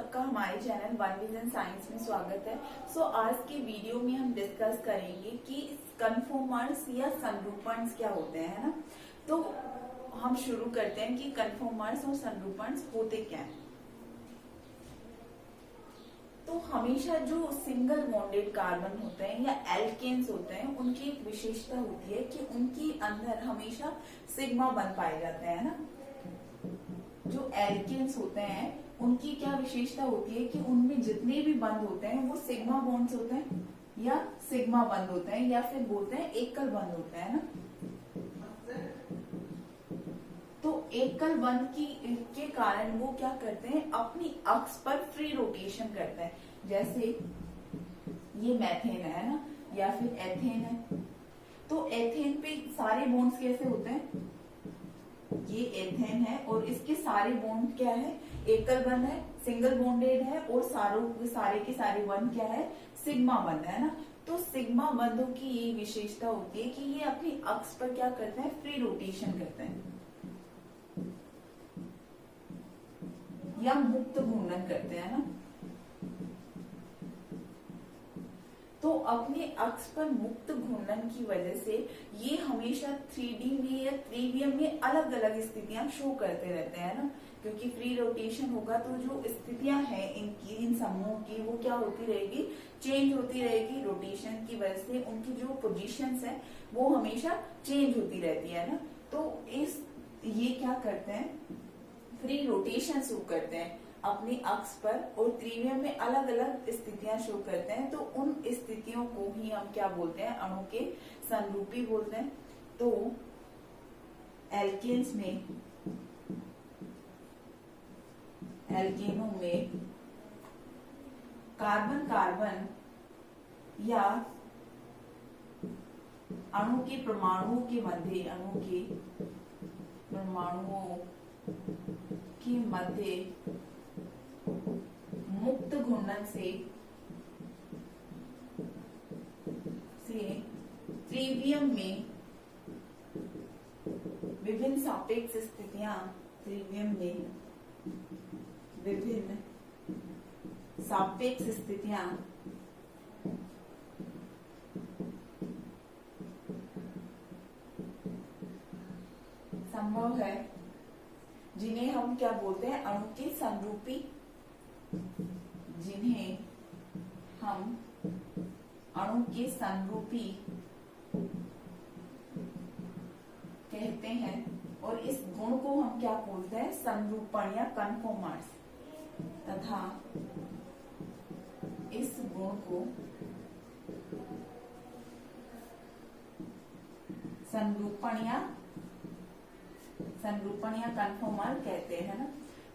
सबका हमारे channel one vision science में स्वागत है। आज के वीडियो में हम डिस्कस करेंगे कि कन्फर्मर्स या संरूपणस क्या होते हैं, है ना। तो हम शुरू करते हैं कि कन्फर्मर्स और संरूपणस होते क्या हैं। तो हमेशा जो सिंगल बॉन्डेड कार्बन होते हैं या एल्केन्स होते हैं, उनकी एक विशेषता होती है कि उनके अंदर हमेशा सिग्मा बंध पाए जाते हैं ना। जो एल्केन्स होते हैं उनकी क्या विशेषता होती है कि उनमें जितने भी बंध होते हैं वो सिग्मा बॉन्ड्स होते हैं या सिग्मा बंध होते हैं या फिर बोलते हैं एकल बंध होते हैं ना। तो एकल बंध के कारण वो क्या करते हैं, अपनी अक्ष पर फ्री रोटेशन करते हैं। जैसे ये मैथेन है ना या फिर एथेन है। तो एथेन पे सारे बॉन्ड्स कैसे होते हैं, ये एथेन है और इसके सारे बॉन्ड क्या है, एकल बंध है, सिंगल बॉन्डेड है और सारे के सारे बंध क्या है, सिग्मा बंध है ना। तो सिग्मा बंधों की ये विशेषता होती है कि ये अपनी अक्ष पर क्या करते हैं, फ्री रोटेशन करते हैं या मुक्त घूर्णन करते हैं ना। तो अपने अक्ष पर मुक्त घूर्णन की वजह से ये हमेशा 3D में या त्रिवियम में अलग अलग स्थितियां शो करते रहते हैं ना। क्योंकि फ्री रोटेशन होगा तो जो स्थितियां हैं इनकी, इन समूहों की, वो क्या होती रहेगी, चेंज होती रहेगी। रोटेशन की वजह से उनकी जो पोजीशंस है वो हमेशा चेंज होती रहती है ना। तो ये क्या करते हैं, फ्री रोटेशन शो करते हैं अपनी अक्ष पर और त्रिवियम में अलग अलग स्थितियां शो करते हैं। तो उन स्थितियों को ही हम क्या बोलते हैं, अणु के संरूपी बोलते हैं। तो एल्केनों में कार्बन कार्बन या अणु के परमाणुओं के मध्य मुक्त घूर्णन से त्रिवियम में विभिन्न सापेक्ष स्थितियां संभव है, जिन्हें हम क्या बोलते हैं, अणु के संरूपी, कहते हैं। और इस गुण को हम क्या बोलते हैं, संरूपण या कन्फर्मर्स, तथा इस गुण को संरूपण या कन्फर्मर कहते हैं ना।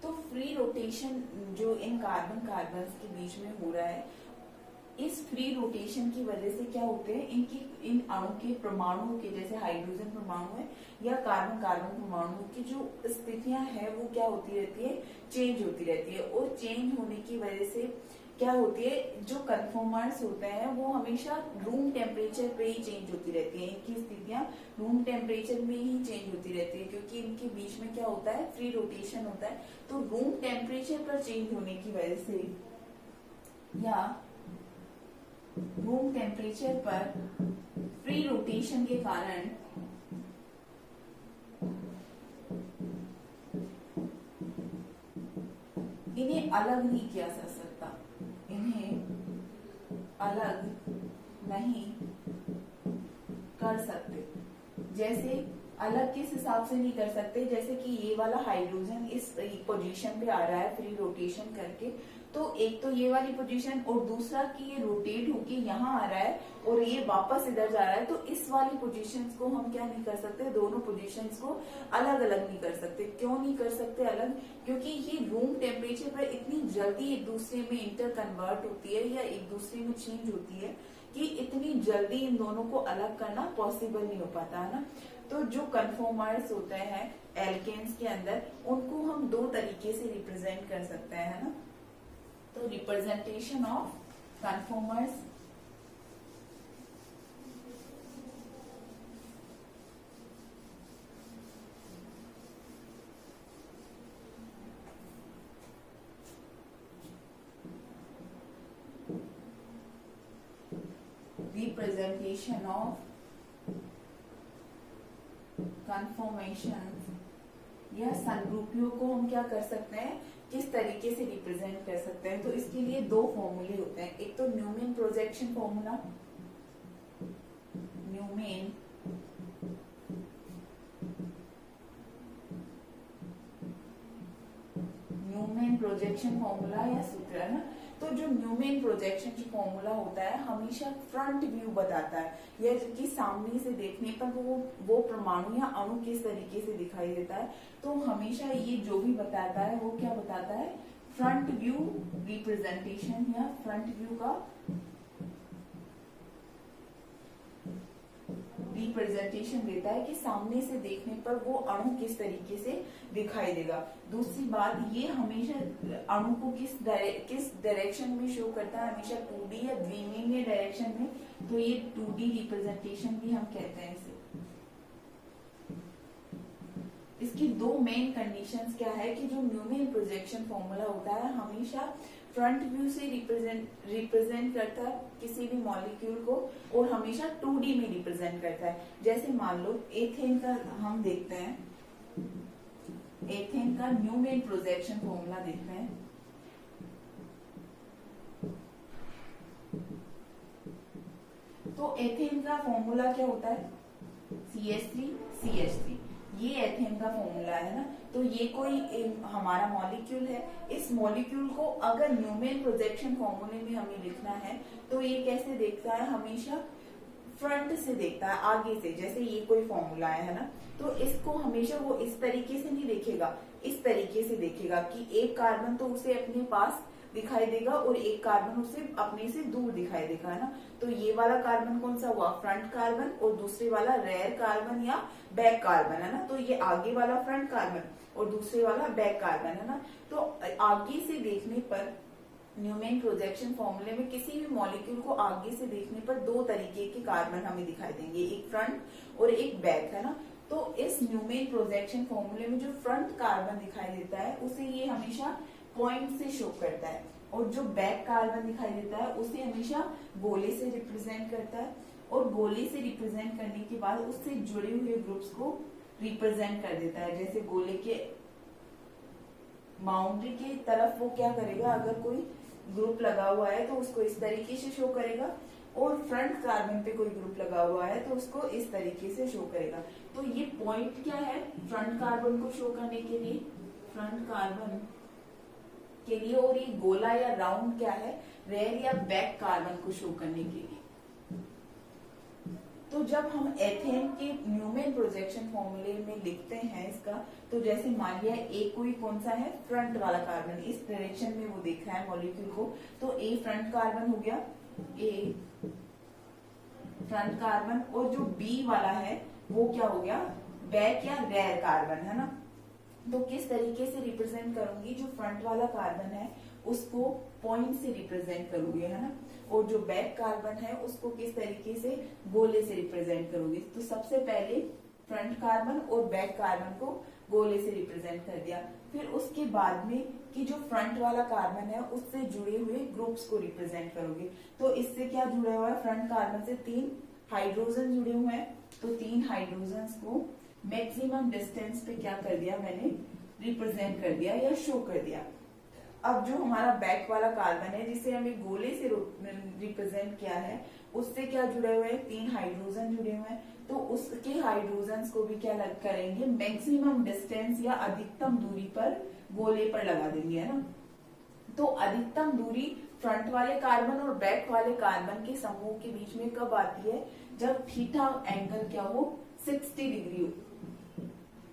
तो फ्री रोटेशन जो इन कार्बन के बीच में हो रहा है, इस फ्री रोटेशन की वजह से क्या होते हैं, इन अणु के परमाणुओं के, जैसे हाइड्रोजन परमाणु है या कार्बन परमाणु की जो स्थितियां है वो क्या होती रहती है, चेंज होती रहती है। और चेंज होने की वजह से क्या होती है, जो कन्फर्मर्स होते हैं वो हमेशा रूम टेम्परेचर पे ही चेंज होती रहती है। इनकी स्थितियां रूम टेम्परेचर में ही चेंज होती रहती है क्योंकि इनके बीच में क्या होता है, फ्री रोटेशन होता है। तो रूम टेम्परेचर पर चेंज होने की वजह से या रूम टेम्परेचर पर फ्री रोटेशन के कारण इन्हें अलग नहीं किया जा सकता, अलग नहीं कर सकते। जैसे अलग किस हिसाब से नहीं कर सकते, जैसे कि ये वाला हाइड्रोजन इस पोजीशन पे आ रहा है फ्री रोटेशन करके, तो एक तो ये वाली पोजीशन और दूसरा कि ये रोटेट होके यहाँ आ रहा है और ये वापस इधर जा रहा है। तो इस वाली पोजीशंस को हम क्या नहीं कर सकते, दोनों पोजीशंस को अलग अलग नहीं कर सकते। क्यों नहीं कर सकते अलग, क्योंकि ये रूम टेम्परेचर पर इतनी जल्दी एक दूसरे में इंटर कन्वर्ट होती है या एक दूसरे में चेंज होती है कि इतनी जल्दी इन दोनों को अलग करना पॉसिबल नहीं हो पाता है ना। तो जो कन्फर्मर्स होते हैं एल्केन्स के अंदर, उनको हम दो तरीके से रिप्रेजेंट कर सकते हैं, है ना। तो representation of conformers, representation of conformation या संरूपियों को हम क्या कर सकते हैं, किस तरीके से रिप्रेजेंट कर सकते हैं। तो इसके लिए दो फॉर्मूले होते हैं, एक तो Newman projection formula, Newman projection formula या सूत्र है ना। तो जो न्यूमैन प्रोजेक्शन जो फॉर्मूला होता है हमेशा फ्रंट व्यू बताता है, या कि सामने से देखने पर वो परमाणु या अणु किस तरीके से दिखाई देता है। तो हमेशा ये जो भी बताता है वो क्या बताता है, फ्रंट व्यू रिप्रेजेंटेशन या फ्रंट व्यू का रिप्रेजेंटेशन देता है कि सामने से देखने पर वो अणु किस तरीके से दिखाई देगा। दूसरी बात, ये हमेशा अणु को किस डायरेक्शन में शो करता है, हमेशा 2D या द्विमीमीय डायरेक्शन में। तो ये 2D रिप्रेजेंटेशन भी हम कहते हैं इसे। इसकी दो मेन कंडीशंस क्या है कि जो न्यूमैन प्रोजेक्शन फॉर्मूला होता है हमेशा फ्रंट व्यू से रिप्रेजेंट करता है किसी भी मॉलिक्यूल को, और हमेशा 2D में रिप्रेजेंट करता है। जैसे मान लो एथेन का हम देखते हैं, एथेन का न्यूमैन प्रोजेक्शन फॉर्मूला देखते हैं। तो एथेन का फॉर्मूला क्या होता है, CH3CH3, ये एथेन का फॉर्मूला है ना। तो ये कोई हमारा मॉलिक्यूल है, इस मॉलिक्यूल को अगर न्यूमैन प्रोजेक्शन फॉर्मूले में हमें लिखना है तो ये कैसे देखता है, हमेशा फ्रंट से देखता है, आगे से। जैसे ये कोई फॉर्मूला है ना, तो इसको हमेशा वो इस तरीके से नहीं देखेगा, इस तरीके से देखेगा कि एक कार्बन तो उसे अपने पास दिखाई देगा और एक कार्बन उसे अपने से दूर दिखाई देगा, है ना। तो ये वाला कार्बन कौन सा हुआ, फ्रंट कार्बन, और दूसरे वाला रेयर कार्बन या बैक कार्बन, है ना। तो ये आगे वाला फ्रंट कार्बन और दूसरे वाला बैक कार्बन, है ना। तो आगे से देखने पर न्यूमैन प्रोजेक्शन फॉर्मूले में किसी भी मॉलिक्यूल को आगे से देखने पर दो तरीके के कार्बन हमें दिखाई देंगे, एक फ्रंट और एक बैक, है ना। तो इस न्यूमैन प्रोजेक्शन फॉर्मूले में जो फ्रंट कार्बन दिखाई देता है उसे ये हमेशा पॉइंट से शो करता है, और जो बैक कार्बन दिखाई देता है उसे हमेशा गोले से रिप्रेजेंट करता है, और गोले से रिप्रेजेंट करने के बाद उससे जुड़े हुए ग्रुप्स को रिप्रेजेंट कर देता है। जैसे गोले के बाउंड्री की तरफ वो क्या करेगा, अगर कोई ग्रुप लगा हुआ है तो उसको इस तरीके से शो करेगा, और फ्रंट कार्बन पे कोई ग्रुप लगा हुआ है तो उसको इस तरीके से शो करेगा। तो ये पॉइंट क्या है, फ्रंट कार्बन को शो करने के लिए, फ्रंट कार्बन के लिए, और ये गोला या राउंड क्या है, रेयर या बैक कार्बन को शो करने के लिए। तो जब हम एथेन के न्यूमैन प्रोजेक्शन फॉर्मूले में लिखते हैं इसका, तो जैसे मान लिया ए कोई कौन सा है, फ्रंट वाला कार्बन, इस डायरेक्शन में वो देख रहा है मॉलिक्यूल को, तो ए फ्रंट कार्बन हो गया, ए फ्रंट कार्बन, और जो बी वाला है वो क्या हो गया, बैक या रेयर कार्बन, है ना। तो किस तरीके से रिप्रेजेंट करूंगी, जो फ्रंट वाला कार्बन है उसको पॉइंट से रिप्रेजेंट करूंगी, है ना, और जो बैक कार्बन है उसको किस तरीके से, गोले से रिप्रेजेंट करूंगी। तो सबसे पहले फ्रंट कार्बन और बैक कार्बन को गोले से रिप्रेजेंट कर दिया, फिर उसके बाद में कि जो फ्रंट वाला कार्बन है उससे जुड़े हुए ग्रुप्स को रिप्रेजेंट करोगे। तो इससे क्या जुड़ा हुआ है, फ्रंट कार्बन से 3 हाइड्रोजन जुड़े हुए हैं, तो 3 हाइड्रोजन को मैक्सिमम डिस्टेंस पे क्या कर दिया मैंने, रिप्रेजेंट कर दिया या शो कर दिया। अब जो हमारा बैक वाला कार्बन है जिसे हमें गोले से रिप्रेजेंट किया है, उससे क्या जुड़े हुए हैं, 3 हाइड्रोजन जुड़े हुए हैं, तो उसके हाइड्रोजन को भी क्या करेंगे, मैक्सिमम डिस्टेंस या अधिकतम दूरी पर गोले पर लगा देंगे, है ना। तो अधिकतम दूरी फ्रंट वाले कार्बन और बैक वाले कार्बन के समूह के बीच में कब आती है, जब थीटा एंगल क्या हो, 60 डिग्री हो।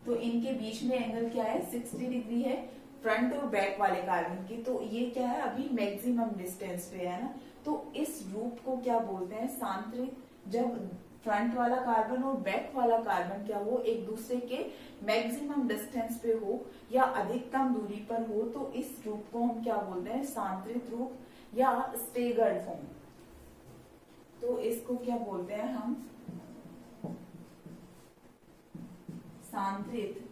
तो इनके बीच में एंगल क्या है, 60 डिग्री है फ्रंट और बैक वाले कार्बन की। तो ये क्या है, अभी मैक्सिमम डिस्टेंस पे है ना। तो इस रूप को क्या बोलते हैं, सांतरित। जब फ्रंट वाला कार्बन और बैक वाला कार्बन क्या हो, एक दूसरे के मैक्सिमम डिस्टेंस पे हो या अधिकतम दूरी पर हो, तो इस रूप को हम क्या बोलते हैं, सांतरित रूप या स्टेगर्ड फॉर्म। तो इसको क्या बोलते हैं हम, सांतरित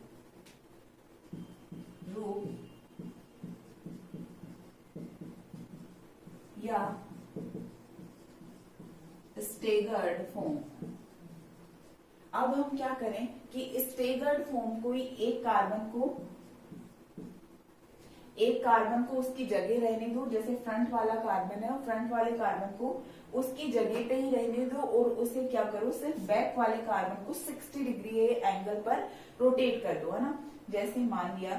रूप या स्टेगर्ड फॉर्म। अब हम क्या करें कि स्टेगर्ड फॉर्म को ही एक कार्बन को उसकी जगह रहने दो, जैसे फ्रंट वाला कार्बन है और फ्रंट वाले कार्बन को उसकी जगह पे ही रहने दो और उसे क्या करो, सिर्फ बैक वाले कार्बन को 60 डिग्री एंगल पर रोटेट कर दो, है ना। जैसे मान लिया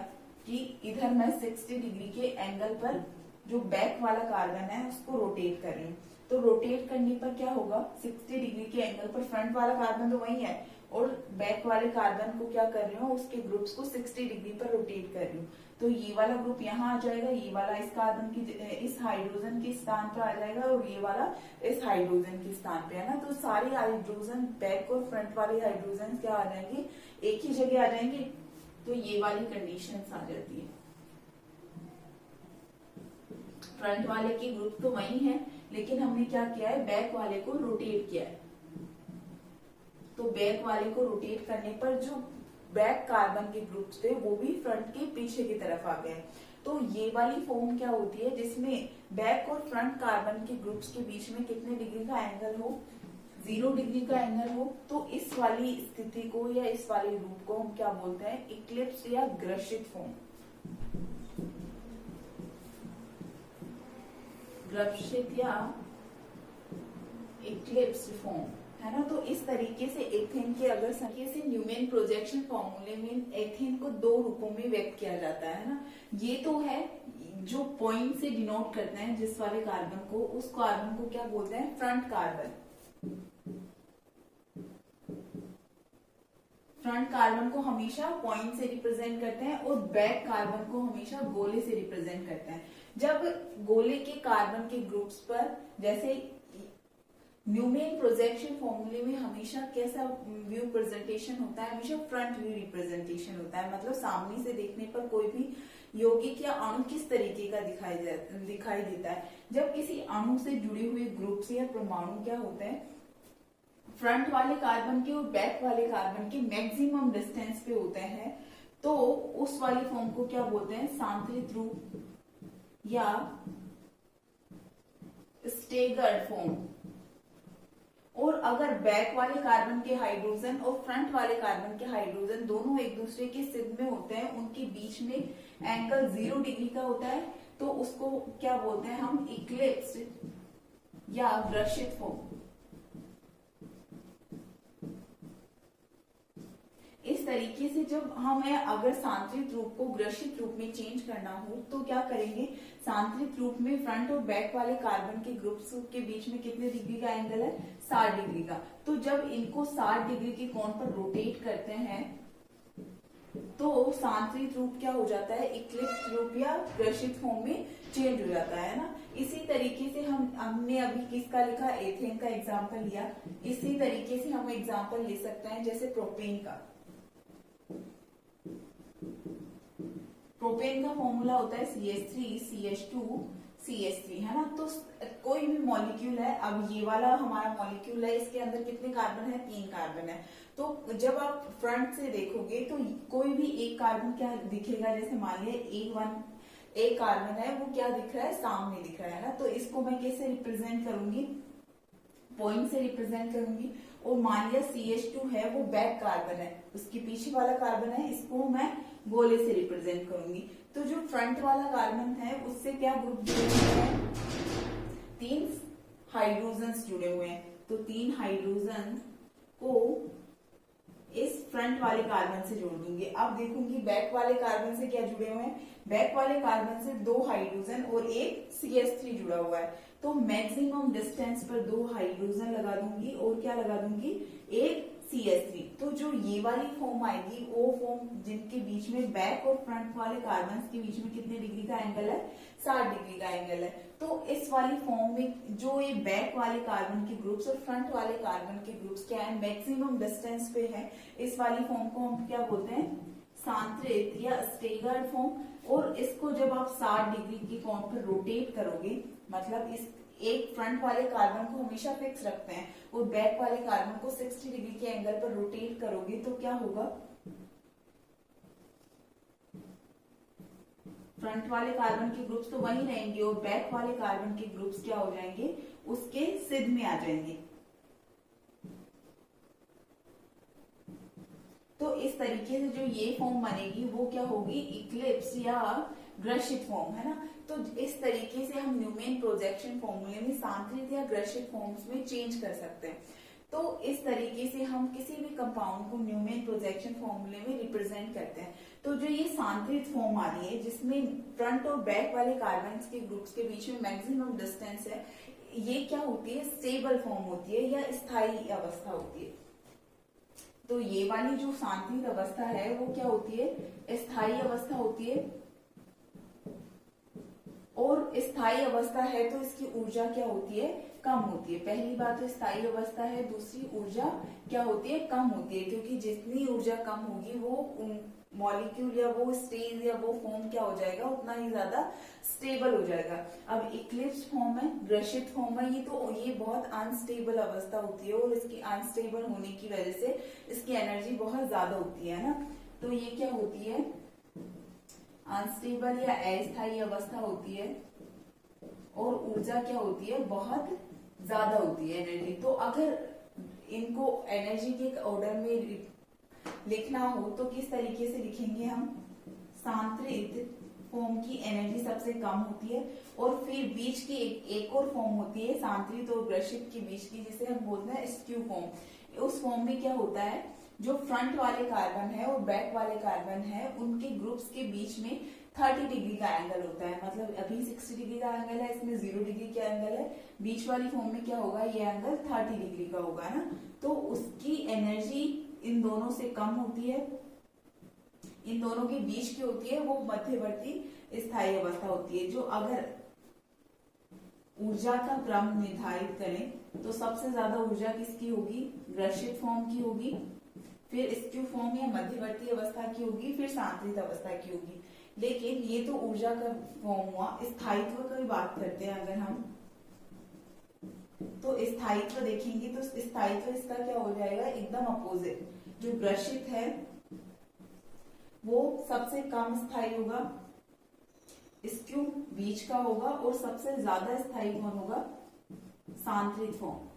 कि इधर मैं 60 डिग्री के एंगल पर जो बैक वाला कार्बन है उसको रोटेट कर रही हूँ, तो रोटेट करने पर क्या होगा, 60 डिग्री के एंगल पर फ्रंट वाला कार्बन तो वही है और बैक वाले कार्बन को क्या कर रही हूँ, उसके ग्रुप्स को 60 डिग्री पर रोटेट कर रही हूँ। तो ये वाला ग्रुप यहाँ आ जाएगा, ये वाला इस कार्बन की इस हाइड्रोजन के स्थान पर आ जाएगा और ये वाला इस हाइड्रोजन के स्थान पे, है ना। तो सारे हाइड्रोजन बैक और फ्रंट वाले हाइड्रोजन क्या आ जाएंगे, एक ही जगह आ जाएंगे। तो ये वाली कंडीशन आ जाती है। फ्रंट वाले की ग्रुप तो वही है, लेकिन हमने क्या किया है, बैक वाले को रोटेट किया है। तो बैक वाले को रोटेट करने पर जो बैक कार्बन के ग्रुप्स थे वो भी फ्रंट के पीछे की तरफ आ गए। तो ये वाली फॉर्म क्या होती है, जिसमें बैक और फ्रंट कार्बन के ग्रुप्स के बीच में कितने डिग्री का एंगल हो, 0 डिग्री का एंगल हो। तो इस वाली स्थिति को या इस वाले रूप को हम क्या बोलते हैं, इक्लिप्स या ग्रसित फॉर्म। ग्रसित या इक्लिप्स फॉर्म, है ना। तो इस तरीके से एथेन के अगर से न्यूमैन प्रोजेक्शन फॉर्मूले में एथेन को दो रूपों में व्यक्त किया जाता है ना। ये तो है जो पॉइंट से डिनोट करते हैं जिस वाले कार्बन को, उस कार्बन को क्या बोलते हैं, फ्रंट कार्बन। फ्रंट कार्बन को हमेशा पॉइंट से रिप्रेजेंट करते हैं और बैक कार्बन को हमेशा गोले से रिप्रेजेंट करते हैं। जब गोले के कार्बन के ग्रुप्स पर, जैसे न्यूमैन प्रोजेक्शन फॉर्मूले में हमेशा कैसा व्यू प्रेजेंटेशन होता है, हमेशा फ्रंट व्यू रिप्रेजेंटेशन होता है। मतलब सामने से देखने पर कोई भी यौगिक या अणु किस तरीके का दिखाई देता है। जब किसी अणु से जुड़े हुए ग्रुप या परमाणु क्या होते हैं, फ्रंट वाले कार्बन के और बैक वाले कार्बन के मैक्सिमम डिस्टेंस पे होते हैं, तो उस वाली फॉर्म को क्या बोलते हैं, सांतरित रूप या स्टेगर्ड फॉर्म। और अगर बैक वाले कार्बन के हाइड्रोजन और फ्रंट वाले कार्बन के हाइड्रोजन दोनों एक दूसरे के सिध में होते हैं, उनके बीच में एंगल 0 डिग्री का होता है, तो उसको क्या बोलते हैं हम, इक्लिप्स या ग्रसित फॉर्म। इस तरीके से जब हमें अगर सांतरित रूप को ग्रसित रूप में चेंज करना हो तो क्या करेंगे, सांतरित रूप में फ्रंट और बैक वाले कार्बन के ग्रुप्स के बीच में कितने डिग्री का एंगल है, 60 डिग्री का। तो जब इनको 60 डिग्री के कोण पर रोटेट करते हैं तो सांतरित रूप क्या हो जाता है, इक्लिप्स रूप या ग्रसित फॉर्म में चेंज हो जाता है ना। इसी तरीके से हमने अभी किसका लिखा, एथेन का एग्जाम्पल लिया। इसी तरीके से हम एग्जाम्पल ले सकते हैं जैसे प्रोपेन का। प्रोपेन का फॉर्मूला होता है CH3CH2CH3, है ना। तो कोई भी मॉलिक्यूल है, अब ये वाला हमारा मॉलिक्यूल है, इसके अंदर कितने कार्बन है, 3 कार्बन है। तो जब आप फ्रंट से देखोगे तो कोई भी एक कार्बन क्या दिखेगा, जैसे मान लिया एक कार्बन है, वो क्या दिख रहा है, सामने दिख रहा है ना। तो इसको मैं कैसे रिप्रेजेंट करूंगी, पॉइंट से रिप्रेजेंट करूंगी। और मान लिया CH2 है, वो बैक कार्बन है, उसके पीछे वाला कार्बन है, इसको मैं गोले से रिप्रेजेंट करूंगी। तो जो फ्रंट वाला कार्बन है उससे क्या ग्रुप जुड़े हुए हैं, 3 हाइड्रोजन जुड़े हुए हैं। तो 3 हाइड्रोजन को इस फ्रंट वाले कार्बन से जोड़ दूंगी। अब देखूंगी बैक वाले कार्बन से क्या जुड़े हुए हैं, बैक वाले कार्बन से 2 हाइड्रोजन और एक CH3 जुड़ा हुआ है। तो मैक्सिमम डिस्टेंस पर 2 हाइड्रोजन लगा दूंगी और क्या लगा दूंगी, एक CH3। तो जो ये वाली फॉर्म आएगी वो फॉर्म जिनके बीच में बैक और फ्रंट वाले कार्बन के बीच में कितने डिग्री का एंगल है, 60 डिग्री का एंगल है। तो इस वाली फॉर्म में जो ये बैक वाले कार्बन के ग्रुप्स और फ्रंट वाले कार्बन के ग्रुप्स क्या है, मैक्सिमम डिस्टेंस पे है। इस वाली फॉर्म को हम क्या बोलते हैं, सांतरित या स्टेगर्ड फॉर्म। और इसको जब आप 60 डिग्री के कोण पर रोटेट करोगे, मतलब इस एक फ्रंट वाले कार्बन को हमेशा फिक्स रखते हैं और बैक वाले कार्बन को 60 डिग्री के एंगल पर रोटेट करोगे तो क्या होगा, फ्रंट वाले कार्बन के ग्रुप्स तो वही रहेंगे और बैक वाले कार्बन के ग्रुप्स क्या हो जाएंगे, उसके सिध में आ जाएंगे। तो इस तरीके से जो ये फॉर्म बनेगी वो क्या होगी, इक्लिप्स या ग्रसित फॉर्म, है ना। तो इस तरीके से हम न्यूमेन प्रोजेक्शन फॉर्मूले में सांतरित या ग्रसित फॉर्म्स में चेंज कर सकते हैं। तो इस तरीके से हम किसी भी कंपाउंड को न्यूमेन प्रोजेक्शन फॉर्मूले में रिप्रेजेंट करते हैं। तो जो ये सांतरित फॉर्म आ रही है जिसमें फ्रंट और बैक वाले कार्बन के ग्रुप्स के बीच में मैक्सिमम डिस्टेंस है, ये क्या होती है, स्टेबल फॉर्म होती है या स्थायी अवस्था होती है। तो ये वाली जो सांतरित अवस्था है वो क्या होती है, स्थायी अवस्था होती है। और स्थायी अवस्था है तो इसकी ऊर्जा क्या होती है, कम होती है। पहली बात तो स्थायी अवस्था है, दूसरी ऊर्जा क्या होती है, कम होती है, क्योंकि जितनी ऊर्जा कम होगी वो मॉलिक्यूल या वो स्टेज या वो फॉर्म क्या हो जाएगा, उतना ही ज्यादा स्टेबल हो जाएगा। अब इक्लिप्स फॉर्म है, ग्रसित फॉर्म है, ये बहुत अनस्टेबल अवस्था होती है और इसकी अनस्टेबल होने की वजह से इसकी एनर्जी बहुत ज्यादा होती है ना। तो ये क्या होती है, अनस्टेबल या अस्थायी अवस्था होती है और ऊर्जा क्या होती है, बहुत ज्यादा होती है एनर्जी। तो अगर इनको एनर्जी के ऑर्डर में लिखना हो तो किस तरीके से लिखेंगे हम, सांतरित फॉर्म की एनर्जी सबसे कम होती है और फिर बीच की एक और फॉर्म होती है सांतरित और ग्रसित के बीच की, जिसे हम बोलते हैं स्क्यू फॉर्म। उस फॉर्म में क्या होता है, जो फ्रंट वाले कार्बन है और बैक वाले कार्बन है उनके ग्रुप्स के बीच में 30 डिग्री का एंगल होता है। मतलब अभी 60 डिग्री का एंगल है, इसमें 0 डिग्री का एंगल है। बीच वाली फॉर्म में क्या होगा, ये एंगल 30 डिग्री का होगा ना। तो उसकी एनर्जी इन दोनों से कम होती है, इन दोनों के बीच की होती है, वो मध्यवर्ती स्थायी अवस्था होती है। जो अगर ऊर्जा का क्रम निर्धारित करें तो सबसे ज्यादा ऊर्जा किसकी होगी, ग्रसित फॉर्म की होगी, फिर स्क्यू फॉर्म या मध्यवर्ती अवस्था की होगी, फिर सांतरित अवस्था की होगी। लेकिन ये तो ऊर्जा का फॉर्म हुआ। स्थायित्व की बात करते हैं अगर हम, तो स्थायित्व देखेंगे तो स्थायित्व इसका क्या हो जाएगा, एकदम अपोजिट। जो ग्रसित है वो सबसे कम स्थायी होगा, स्क्यू बीच का होगा और सबसे ज्यादा स्थायी कौन होगा, सांतरित फॉर्म।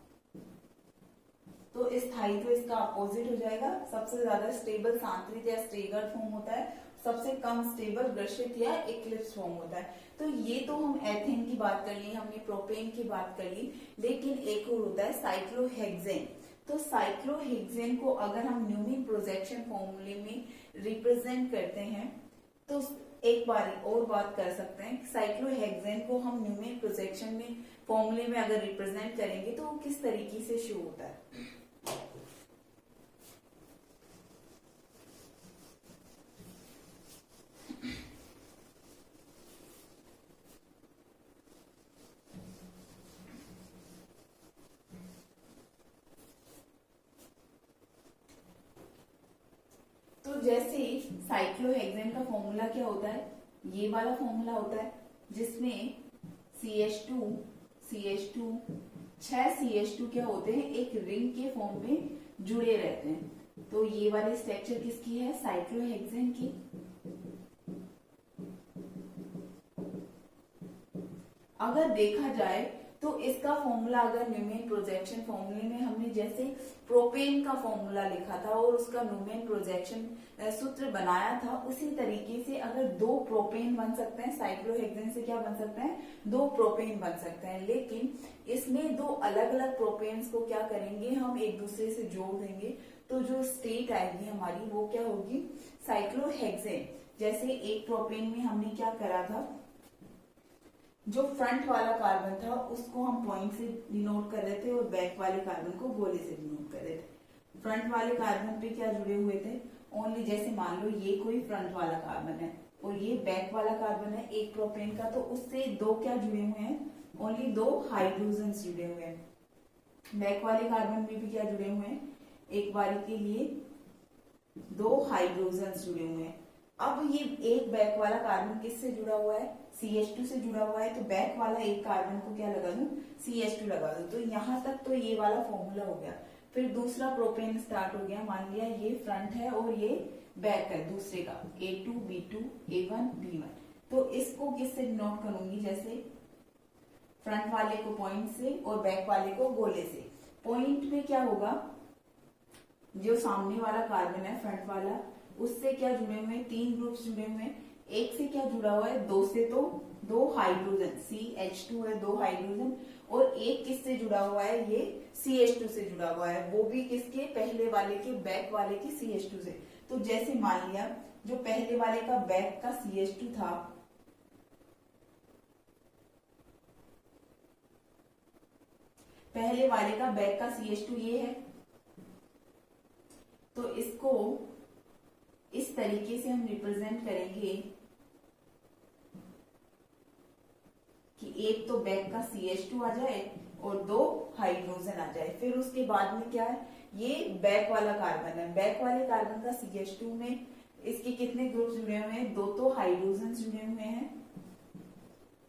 तो स्थायित्व इसका अपोजिट हो जाएगा। सबसे ज्यादा स्टेबल सांतरित या स्टेगर्ड फॉर्म होता है, सबसे कम स्टेबल ग्रसित या इक्लिप्स फॉर्म होता है। तो ये तो हम एथेन की बात कर ली, हमने प्रोपेन की बात कर ली, लेकिन एक और होता है साइक्लोहेक्सेन। तो साइक्लोहेक्सेन को अगर हम न्यूमेन प्रोजेक्शन फॉर्मूले में रिप्रेजेंट करते हैं तो एक बार और बात कर सकते हैं, साइक्लोहेक्सेन को हम न्यूमेन प्रोजेक्शन में फॉर्मूले में अगर रिप्रेजेंट करेंगे तो वो किस तरीके से शो होता है। तो जैसे साइक्लोहेक्सेन का फॉर्मूला क्या होता है, ये वाला फॉर्मूला होता है जिसमें CH2 6 CH2 क्या होते हैं, एक रिंग के फॉर्म में जुड़े रहते हैं। तो ये वाली स्ट्रक्चर किसकी है, साइक्लोहेक्सेन की। अगर देखा जाए तो इसका फॉर्मूला अगर न्यूमेन प्रोजेक्शन फॉर्मूले में हमने जैसे प्रोपेन का फॉर्मूला लिखा था और उसका न्यूमेन प्रोजेक्शन सूत्र बनाया था, उसी तरीके से अगर दो प्रोपेन बन सकते हैं, साइक्लोहेक्सेन से क्या बन सकते हैं, दो प्रोपेन बन सकते हैं। लेकिन इसमें दो अलग अलग प्रोपेन्स को क्या करेंगे, हम एक दूसरे से जोड़ देंगे तो जो स्टेट आएगी हमारी वो क्या होगी, साइक्लोहेक्सेन। जैसे एक प्रोपेन में हमने क्या करा था, जो फ्रंट वाला कार्बन था उसको हम पॉइंट से डिनोट कर रहे थे और बैक वाले कार्बन को गोले से डिनोट कर रहे थे। फ्रंट वाले कार्बन पे क्या जुड़े हुए थे, ओनली जैसे मान लो ये कोई फ्रंट वाला कार्बन है और ये बैक वाला कार्बन है एक प्रोपेन का, तो उससे दो क्या जुड़े हुए हैं, ओनली दो हाइड्रोजन जुड़े हुए हैं। बैक वाले कार्बन में भी क्या जुड़े हुए हैं, एक बारी के लिए दो हाइड्रोजन जुड़े हुए हैं। अब ये एक बैक वाला कार्बन किससे जुड़ा हुआ है, CH2 से जुड़ा हुआ है, तो बैक वाला एक कार्बन को क्या लगा दूं, CH2 लगा दूं। तो यहां तक तो ये वाला फॉर्मूला हो गया। फिर दूसरा प्रोपेन स्टार्ट हो गया, मान लिया ये फ्रंट है और ये बैक है दूसरे का, A2 B2 A1 B1। तो इसको किससे डिनोट करूंगी, जैसे फ्रंट वाले को पॉइंट से और बैक वाले को गोले से। पॉइंट में क्या होगा, जो सामने वाला कार्बन है फ्रंट वाला, उससे क्या जुड़े हुए हैं, 3 ग्रुप्स जुड़े हुए हैं। एक से क्या जुड़ा हुआ है, 2 से, तो 2 हाइड्रोजन CH2 है, 2 हाइड्रोजन। और एक किससे जुड़ा हुआ है, ये CH2 से जुड़ा हुआ है, वो भी किसके, पहले वाले के, बैक वाले के CH2 से। तो जैसे मान लिया जो पहले वाले का बैक का CH2 था, पहले वाले का बैक का CH2 ये है, तो इसको इस तरीके से हम रिप्रेजेंट करेंगे कि एक तो बैक का CH2 आ जाए और 2 हाइड्रोजन आ जाए। फिर उसके बाद में क्या है, ये बैक वाला कार्बन है, बैक वाले कार्बन का CH2 में इसके कितने ग्रुप जुड़े हुए हैं, 2 तो हाइड्रोजन जुड़े हुए हैं,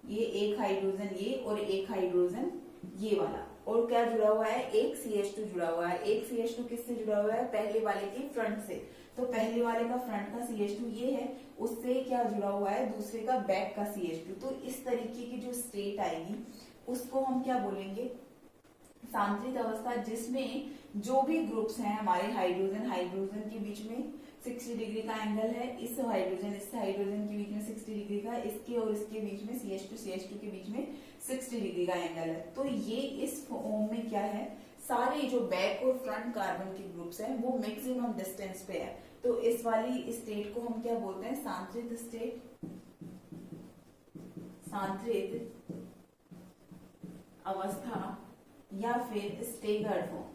ये एक हाइड्रोजन ये और एक हाइड्रोजन ये वाला। और क्या जुड़ा हुआ है, एक CH2 जुड़ा हुआ है। एक CH2 किससे जुड़ा हुआ है, पहले वाले के फ्रंट से। तो पहले वाले का फ्रंट का CH2 ये है, उससे क्या जुड़ा हुआ है, दूसरे का बैक का CH2। तो इस तरीके की जो स्टेट आएगी उसको हम क्या बोलेंगे, सांतरित अवस्था, जिसमें जो भी ग्रुप्स हैं हमारे हाइड्रोजन हाइड्रोजन के बीच में 60 डिग्री का एंगल है, इस हाइड्रोजन के बीच में 60 डिग्री का, इसके और इसके बीच में CH2 के बीच में 60 डिग्री का एंगल है। तो ये इस फॉर्म में क्या है, सारे जो बैक और फ्रंट कार्बन के ग्रुप्स हैं वो मैक्सिमम डिस्टेंस पे है। तो इस वाली स्टेट को हम क्या बोलते हैं, सांतरित स्टेट, सांतरित अवस्था या फिर स्टेगर्ड फॉर्म।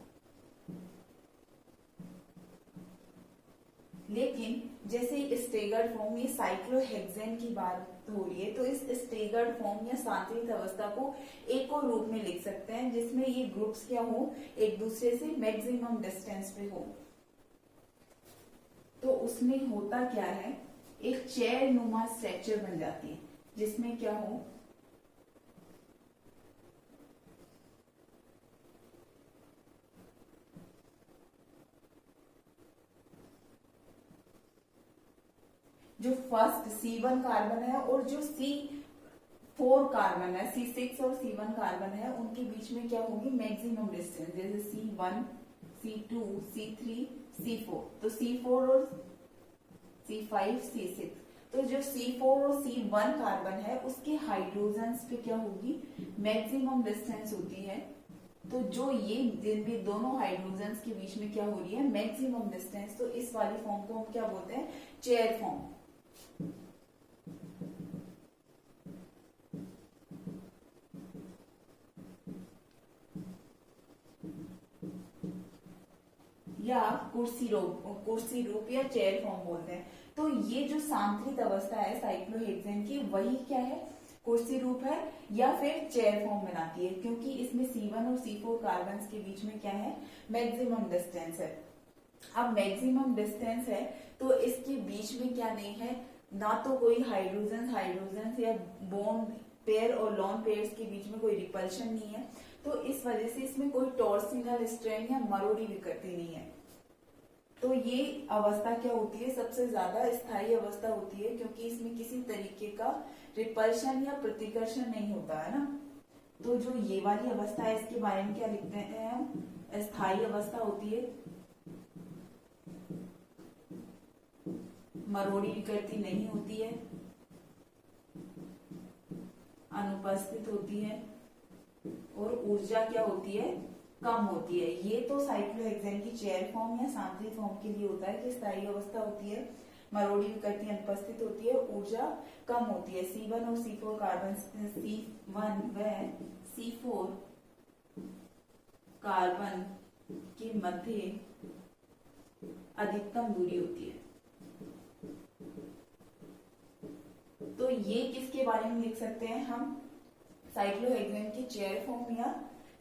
लेकिन जैसे स्टेगर्ड फॉर्म, ये साइक्लोहेक्सेन की बात हो रही है, तो इस स्टेगर्ड फॉर्म या सांतरित अवस्था को एक और रूप में लिख सकते हैं जिसमें ये ग्रुप्स क्या हो, एक दूसरे से मैक्सिमम डिस्टेंस पे हो। तो उसमें होता क्या है, एक चेयर नुमा स्ट्रक्चर बन जाती है जिसमें क्या हो, जो फर्स्ट C1 कार्बन है और जो C4 कार्बन है, C6 और C1 कार्बन है, उनके बीच में क्या होगी, मैक्सिमम डिस्टेंस, जैसे C1 C2 C3 C4। तो C4 और C5 C6, तो जो C4 और C1 कार्बन है उसके हाइड्रोजन्स पे क्या होगी, मैक्सिमम डिस्टेंस होती है। तो जो ये जिन भी दोनों हाइड्रोजन्स के बीच में क्या हो रही है, मैक्सिमम डिस्टेंस, तो इस वाली फॉर्म को हम क्या बोलते हैं, चेयर फॉर्म। या कुर्सी रूप या चेयर फॉर्म बोलते हैं। तो ये जो सांतरित अवस्था है साइक्लोहेक्सेन की, वही क्या है, कुर्सी रूप है या फिर चेयर फॉर्म बनाती है, क्योंकि इसमें C1 और C4 कार्बन के बीच में क्या है, मैक्सिमम डिस्टेंस है। अब मैक्सिमम डिस्टेंस है तो इसके बीच में क्या नहीं है, ना तो कोई हाइड्रोजन या बॉन्ड पेयर और लॉन पेयर्स के बीच में कोई रिपल्शन नहीं है। तो इस वजह से इसमें कोई टॉर्सिनल स्ट्रेन या मरोड़ी विकृति नहीं है। तो ये अवस्था क्या होती है, सबसे ज्यादा स्थायी अवस्था होती है, क्योंकि इसमें किसी तरीके का रिपल्शन या प्रतिकर्षण नहीं होता है ना। तो जो ये वाली अवस्था है इसके बारे में क्या लिखते हैं हम, स्थायी अवस्था होती है, मरोड़ी विकृति नहीं होती है, अनुपस्थित होती है और ऊर्जा क्या होती है, कम होती है। ये तो साइक्लोहेक्सेन की चेयर फॉर्म या सांतरित फॉर्म के लिए होता है कि स्थायी अवस्था होती है, मरोड़ी विकृति अनुपस्थित होती है, ऊर्जा कम होती है। C1 और C4 कार्बन, C1 व C4 कार्बन के मध्य अधिकतम दूरी होती है। तो ये किसके बारे में लिख सकते हैं हम, साइक्लोहेक्सेन की चेयर फॉर्म या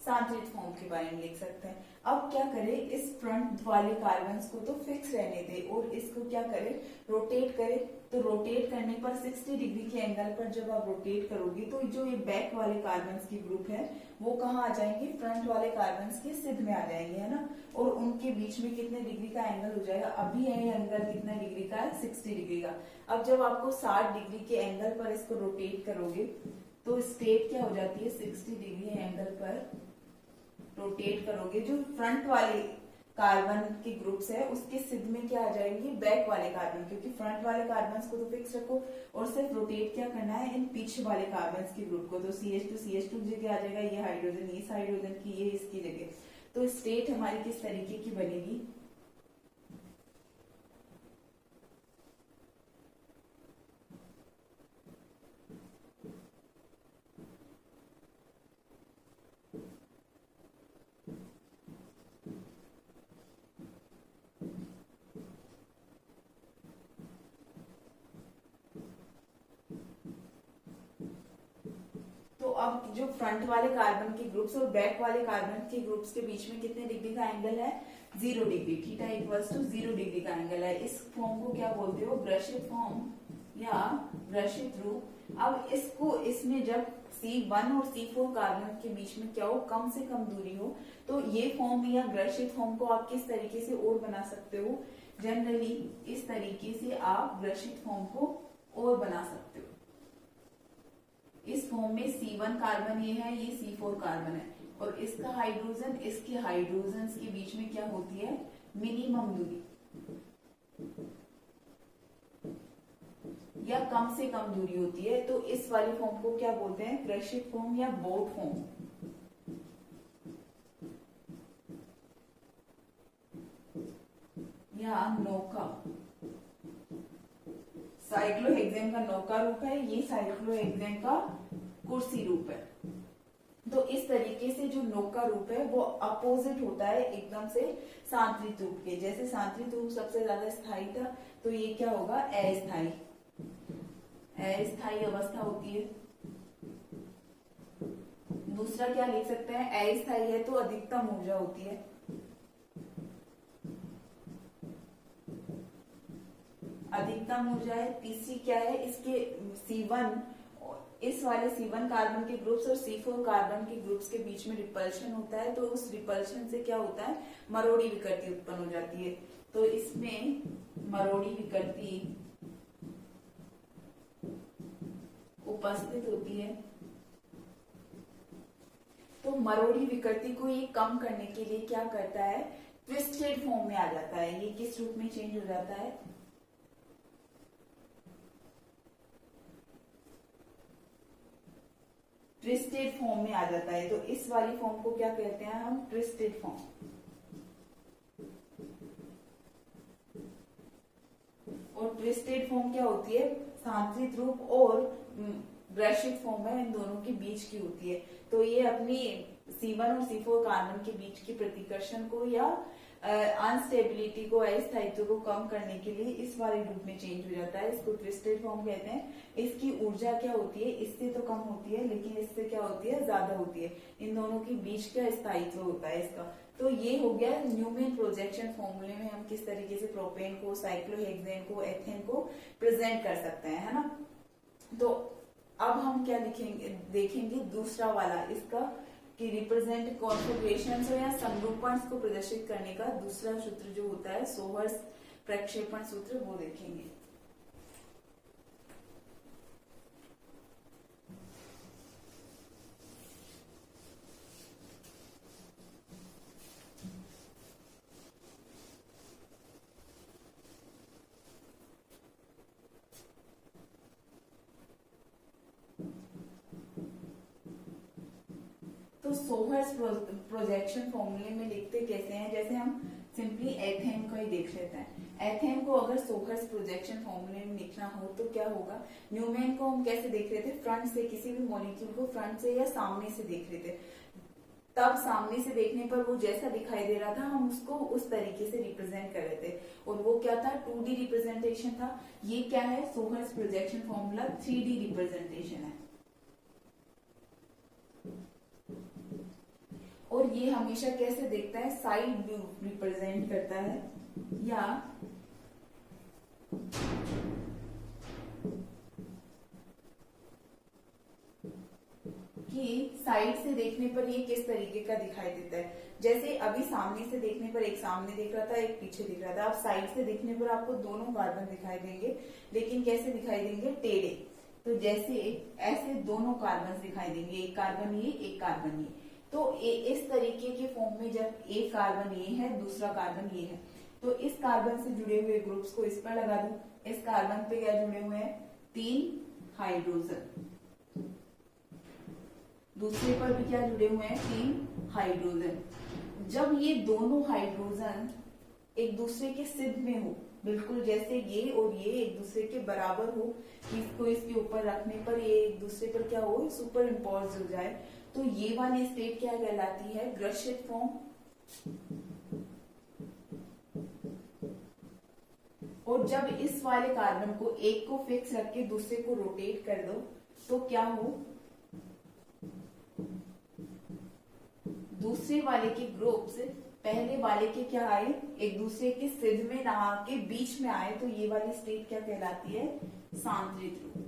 सांतरित फॉर्म के बारे में लिख सकते हैं। अब क्या करें, इस फ्रंट वाले कार्बन्स को तो फिक्स रहने दें और इसको क्या करें, रोटेट करें। तो रोटेट करने पर 60 डिग्री के एंगल पर जब आप रोटेट करोगे तो जो ये बैक वाले कार्बन्स की ग्रुप है वो कहाँ आ जाएंगे, फ्रंट वाले कार्बन्स के सिध में आ जाएंगे, है ना। और उनके बीच में कितने डिग्री का एंगल हो जाएगा, अभी ये एंगल कितना डिग्री का है, 60 डिग्री का। अब जब आपको 60 डिग्री के एंगल पर इसको रोटेट करोगे तो स्टेट क्या हो जाती है, 60 डिग्री एंगल पर रोटेट करोगे, जो फ्रंट वाले कार्बन के ग्रुप्स है उसके सिद्ध में क्या आ जाएंगे, बैक वाले कार्बन, क्योंकि फ्रंट वाले कार्बन को तो फिक्स रखो और सिर्फ रोटेट क्या करना है इन पीछे वाले कार्बन के ग्रुप को। तो CH2 की जगह आ जाएगा ये हाइड्रोजन, इस हाइड्रोजन की ये इसकी जगह। तो स्टेट हमारी किस तरीके की बनेगी, अब जो फ्रंट वाले कार्बन के ग्रुप्स और बैक वाले कार्बन के ग्रुप्स के बीच में कितने डिग्री का एंगल है, 0 degree, theta equals to 0 degree का एंगल है। इस फॉर्म को क्या बोलते हो, ग्रशित फॉर्म या ग्रशित रूप। अब इसको इसमें जब C1 और C4 कार्बन के बीच में क्या हो, कम से कम दूरी हो, तो ये फॉर्म या ग्रशित फॉर्म को आप किस तरीके से और बना सकते हो, जनरली इस तरीके से आप ग्रशित फॉर्म को और बना सकते हो। इस फॉर्म में C1 कार्बन ये है, ये C4 कार्बन है और इसका हाइड्रोजन इसके हाइड्रोजन के बीच में क्या होती है, मिनिमम दूरी या कम से कम दूरी होती है। तो इस वाले फॉर्म को क्या बोलते हैं, ग्रशित फॉर्म या बोट फॉर्म या नौका। साइक्लोहेक्सेन का नौका रूप है, ये साइक्लोहेक्सेन का कुर्सी रूप है। तो इस तरीके से जो नौका रूप है वो अपोजिट होता है एकदम से सांतरित रूप के। जैसे सांतरित रूप सबसे ज्यादा स्थायी था, तो ये क्या होगा, अस्थायी, अस्थायी अवस्था होती है। दूसरा क्या लिख सकते हैं, अस्थायी है तो अधिकतम ऊर्जा होती है, अधिकतम ऊर्जा है। तीसरी क्या है, इसके C1, इस वाले C1 कार्बन के ग्रुप्स और C4 कार्बन के ग्रुप्स के बीच में रिपल्शन होता है, तो उस रिपल्शन से क्या होता है, मरोड़ी विकृति उत्पन्न हो जाती है। तो इसमें मरोड़ी विकृति उपस्थित होती है। तो मरोड़ी विकृति को ये कम करने के लिए क्या करता है, ट्विस्टेड फॉर्म में आ जाता है। ये किस रूप में चेंज हो जाता है, ट्विस्टेड फॉर्म में आ जाता है। तो इस वाली फॉर्म को क्या कहते हैं हम, ट्विस्टेड फॉर्म। और ट्विस्टेड फॉर्म क्या होती है, सांतरित रूप और ग्रशित फॉर्म है, इन दोनों के बीच की होती है। तो ये अपनी C1 और C4 कार्बन के बीच की प्रतिकर्षण को या अनस्टेबिलिटी को, अस्थायित्व को कम करने के लिए इस वाले रूप में चेंज हो जाता है। इसको ट्विस्टेड फॉर्म कहते हैं। इसकी ऊर्जा क्या होती है, इससे तो कम होती है, लेकिन इससे क्या होती है, ज्यादा होती है। इन दोनों के बीच का स्थायित्व होता है इसका। तो ये हो गया न्यूमैन प्रोजेक्शन फॉर्मूले में हम किस तरीके से प्रोपेन को, साइक्लोहेक्सेन को, एथेन को प्रेजेंट कर सकते हैं, है ना। तो अब हम क्या लिखेंगे, देखेंगे दूसरा वाला इसका कि रिप्रेजेंट कॉन्फिगरेशन या समरूपण को प्रदर्शित करने का दूसरा सूत्र जो होता है सोहर्स प्रक्षेपण सूत्र, वो देखेंगे। तो सोहर्स प्रोजेक्शन फॉर्मूले में लिखते कैसे हैं, जैसे हम सिंपली एथेन को ही देख लेते हैं। एथेन को अगर सोहर्स प्रोजेक्शन फॉर्मूले में लिखना हो तो क्या होगा, न्यूमैन को हम कैसे देख रहे थे, फ्रंट से, किसी भी मॉलिक्यूल को फ्रंट से या सामने से देख रहे थे। तब सामने से देखने पर वो जैसा दिखाई दे रहा था हम उसको उस तरीके से रिप्रेजेंट कर रहे थे, और वो क्या था, 2D रिप्रेजेंटेशन था। ये क्या है, sawhorse projection formula 3D representation है। और ये हमेशा कैसे देखता है, साइड व्यू रिप्रेजेंट करता है, या कि साइड से देखने पर ये किस तरीके का दिखाई देता है। जैसे अभी सामने से देखने पर एक सामने दिख रहा था, एक पीछे दिख रहा था। अब साइड से देखने पर आपको दोनों कार्बन दिखाई देंगे, लेकिन कैसे दिखाई देंगे, टेढ़े। तो जैसे ऐसे दोनों कार्बन दिखाई देंगे, एक कार्बन ये, एक कार्बन ये। तो इस तरीके के फॉर्म में जब एक कार्बन ये है, दूसरा कार्बन ये है, तो इस कार्बन से जुड़े हुए ग्रुप्स को इस पर लगा दो। इस कार्बन पे क्या जुड़े हुए हैं? 3 हाइड्रोजन। दूसरे पर भी क्या जुड़े हुए हैं? 3 हाइड्रोजन। जब ये दोनों हाइड्रोजन एक दूसरे के सिद्ध में हो, बिल्कुल जैसे ये और ये एक दूसरे के बराबर हो, इसको इसके ऊपर रखने पर ये एक दूसरे पर क्या हो? सुपर इम्पोज हो जाए, तो ये वाली स्टेट क्या कहलाती है? ग्रशित फॉर्म। और जब इस वाले कार्बन को एक को फिक्स रख के दूसरे को रोटेट कर दो तो क्या हो? दूसरे वाले के ग्रुप्स पहले वाले के क्या आए? एक दूसरे के सिद्ध में ना आके बीच में आए, तो ये वाली स्टेट क्या कहलाती है? सांत्रित रूप।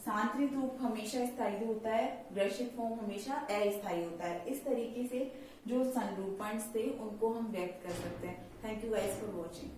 सांत्रित रूप हमेशा स्थायी होता है, ग्रशित फॉर्म हमेशा अस्थायी होता है। इस तरीके से जो संरूपण थे उनको हम व्यक्त कर सकते हैं। Thank you guys for watching.